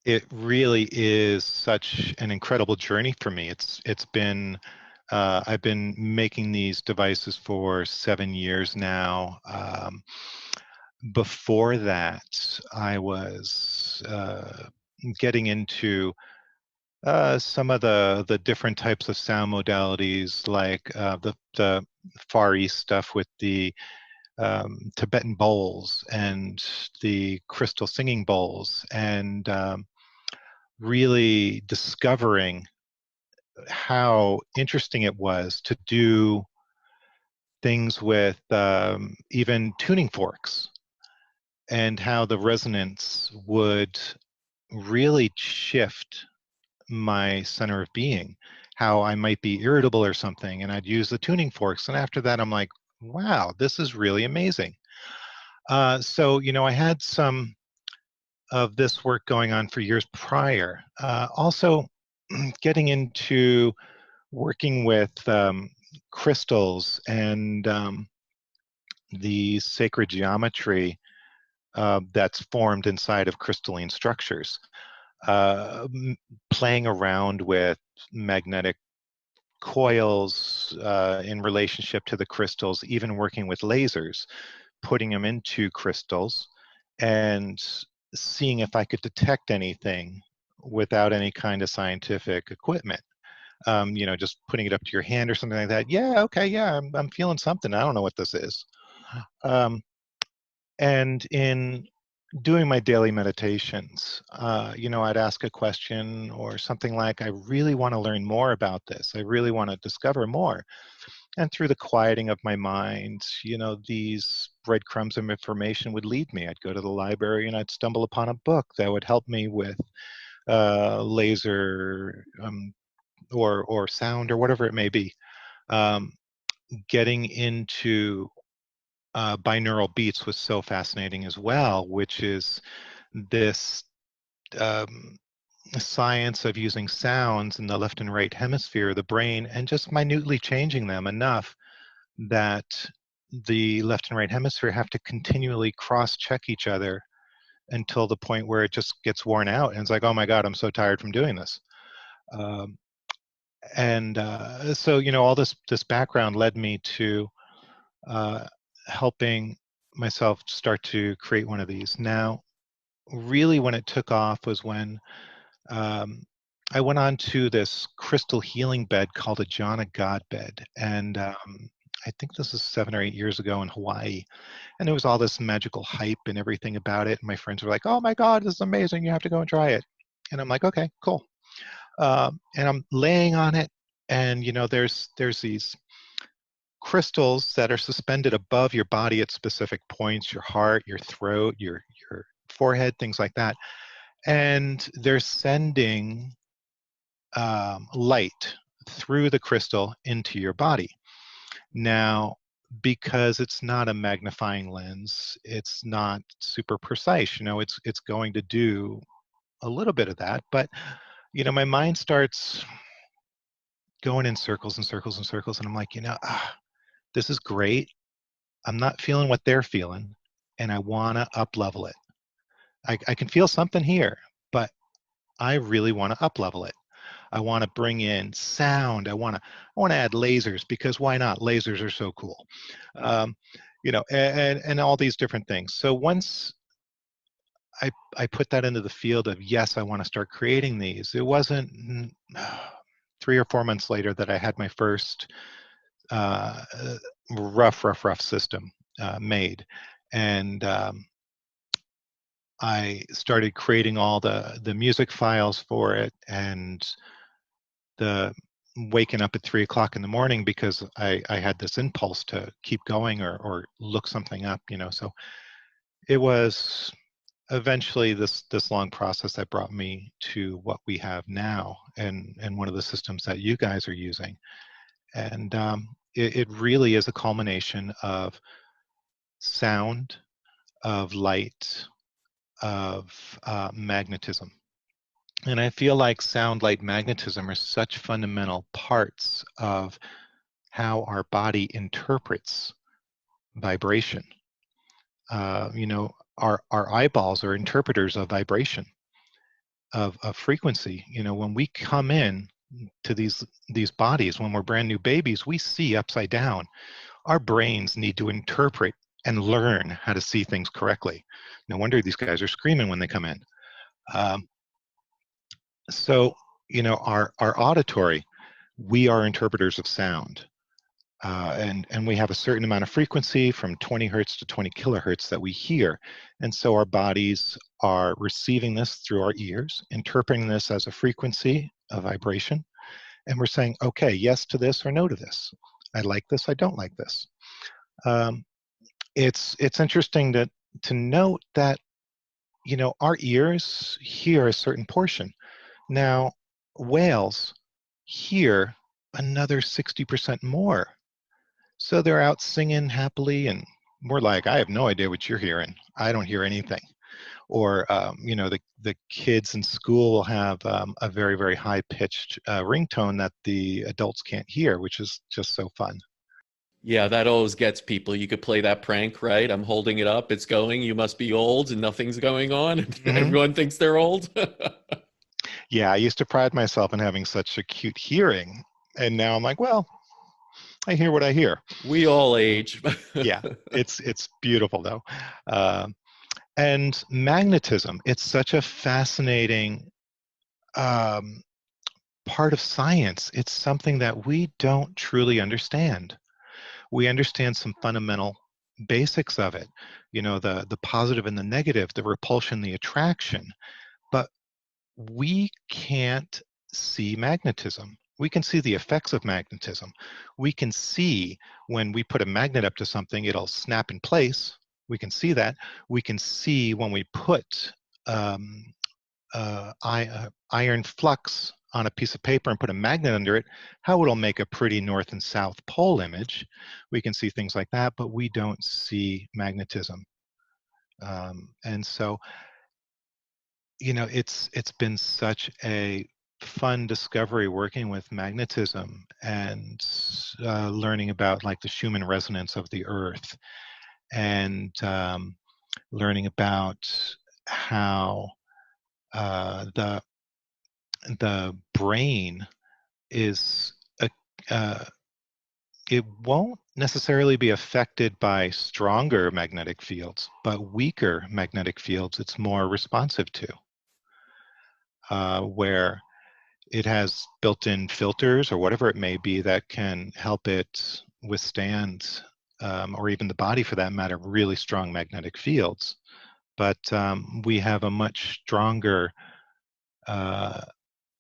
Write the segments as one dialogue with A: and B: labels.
A: It really is such an incredible journey for me. It's been I've been making these devices for 7 years now. Before that, I was getting into some of the different types of sound modalities, like the Far East stuff with the Tibetan bowls and the crystal singing bowls, and really discovering how interesting it was to do things with even tuning forks, and how the resonance would really shift my center of being, how I might be irritable or something, and I'd use the tuning forks. And after that, I'm like, wow, this is really amazing. So, I had some of this work going on for years prior. Also, getting into working with crystals and the sacred geometry that's formed inside of crystalline structures, playing around with magnetic coils in relationship to the crystals, even working with lasers, putting them into crystals and seeing if I could detect anything without any kind of scientific equipment. Just putting it up to your hand or something like that. Yeah, okay, yeah, I'm feeling something. I don't know what this is. Um, and in doing my daily meditations, I'd ask a question or something like, I really want to learn more about this. I really want to discover more. And through the quieting of my mind, these breadcrumbs of information would lead me. I'd go to the library and I'd stumble upon a book that would help me with laser or sound or whatever it may be. Um, Getting into binaural beats was so fascinating as well, which is this um, science of using sounds in the left and right hemisphere of the brain and just minutely changing them enough that the left and right hemisphere have to continually cross-check each other until the point where it just gets worn out and it's like, oh my God, I'm so tired from doing this. Um, and so, all this background led me to uh, helping myself start to create one of these. Now, really, when it took off was when um, I went on to this crystal healing bed called a Jhana God bed, and I think this is 7 or 8 years ago in Hawaii, and there was all this magical hype and everything about it. And my friends were like, "Oh my God, this is amazing! You have to go and try it." And I'm like, "Okay, cool." And I'm laying on it, and there's these crystals that are suspended above your body at specific points, your heart, your throat, your forehead, things like that, and they're sending light through the crystal into your body. Now, because it's not a magnifying lens, it's not super precise. It's going to do a little bit of that, but my mind starts going in circles and circles and circles, and I'm like, this is great. I'm not feeling what they're feeling, and I want to up level it. I can feel something here, but I really want to up level it. I want to bring in sound. I want to add lasers, because why not? Lasers are so cool. Um, and all these different things. So once I put that into the field of, yes, I want to start creating these, it wasn't 3 or 4 months later that I had my first uh, rough system made. And I started creating all the music files for it, and the waking up at 3 o'clock in the morning because I had this impulse to keep going or look something up. So it was eventually this long process that brought me to what we have now, and one of the systems that you guys are using. And it really is a culmination of sound, of light, of magnetism. And I feel like sound, light, magnetism are such fundamental parts of how our body interprets vibration. Our eyeballs are interpreters of vibration. of frequency. You know, when we come in to these bodies, when we're brand new babies, we see upside down. Our brains need to interpret and learn how to see things correctly. No wonder these guys are screaming when they come in. Um, so, you know, our auditory, we are interpreters of sound. And we have a certain amount of frequency from 20 hertz to 20 kilohertz that we hear. And so our bodies are receiving this through our ears, interpreting this as a frequency, a vibration, and we're saying, okay, yes to this or no to this. I like this, I don't like this. Um, it's interesting to note that, you know, our ears hear a certain portion. Now, whales hear another 60% more. So they're out singing happily, and we're like, I have no idea what you're hearing. I don't hear anything. Or, you know, the kids in school will have a very, very high-pitched ringtone that the adults can't hear, which is just so fun.
B: Yeah, that always gets people. You could play that prank, right? I'm holding it up, it's going, you must be old, and nothing's going on, and
A: Hmm.
B: everyone thinks they're old.
A: Yeah, I used to pride myself in having such acute hearing, and now I'm like, well, I hear what I hear.
B: We all age.
A: Yeah, it's beautiful though. Um, and magnetism, it's such a fascinating um, part of science. It's something that we don't truly understand. We understand some fundamental basics of it, you know, the positive and the negative, the repulsion, the attraction, but we can't see magnetism. We can see the effects of magnetism. We can see when we put a magnet up to something, it'll snap in place. We can see that. We can see when we put um, iron flux on a piece of paper and put a magnet under it, how it'll make a pretty north and south pole image. We can see things like that, but we don't see magnetism. And so, you know, it's been such a fun discovery working with magnetism and learning about like the Schumann resonance of the Earth, and learning about how the brain is a, uh, it won't necessarily be affected by stronger magnetic fields, but weaker magnetic fields it's more responsive to, where it has built-in filters or whatever it may be that can help it withstand, or even the body for that matter, really strong magnetic fields. But we have a much stronger uh,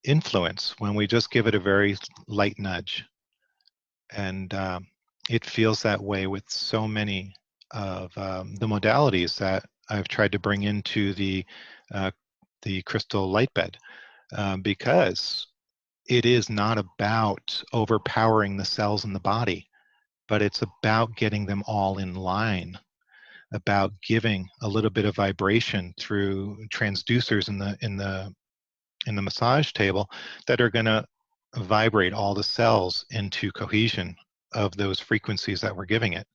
A: influence when we just give it a very light nudge. And it feels that way with so many of the modalities that I've tried to bring into uh, the crystal light bed, because it is not about overpowering the cells in the body, but it's about getting them all in line, about giving a little bit of vibration through transducers in the massage table that are going to vibrate all the cells into cohesion of those frequencies that we're giving it.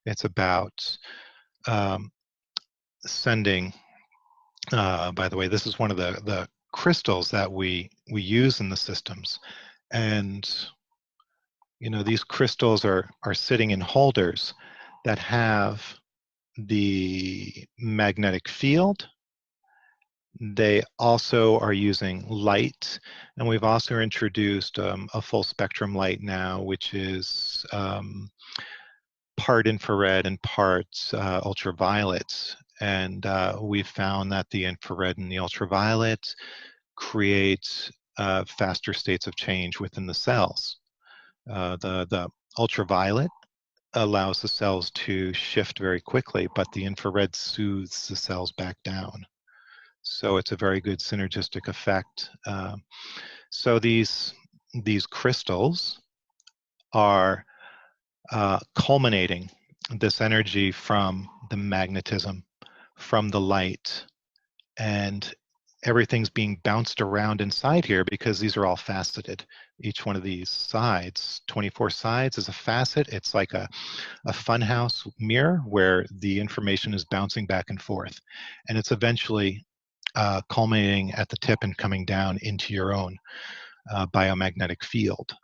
A: It's about um, sending. By the way, this is one of the crystals that we use in the systems, and you know these crystals are sitting in holders that have the magnetic field. They also are using light, and we've also introduced a full spectrum light now, which is part infrared and part ultraviolet. And we've found that the infrared and the ultraviolet create faster states of change within the cells. The ultraviolet allows the cells to shift very quickly, but the infrared soothes the cells back down. So it's a very good synergistic effect. So these crystals are culminating this energy from the magnetism, from the light, and everything's being bounced around inside here because these are all faceted. Each one of these sides, 24 sides, is a facet. It's like a funhouse mirror where the information is bouncing back and forth. And it's eventually culminating at the tip and coming down into your own biomagnetic field.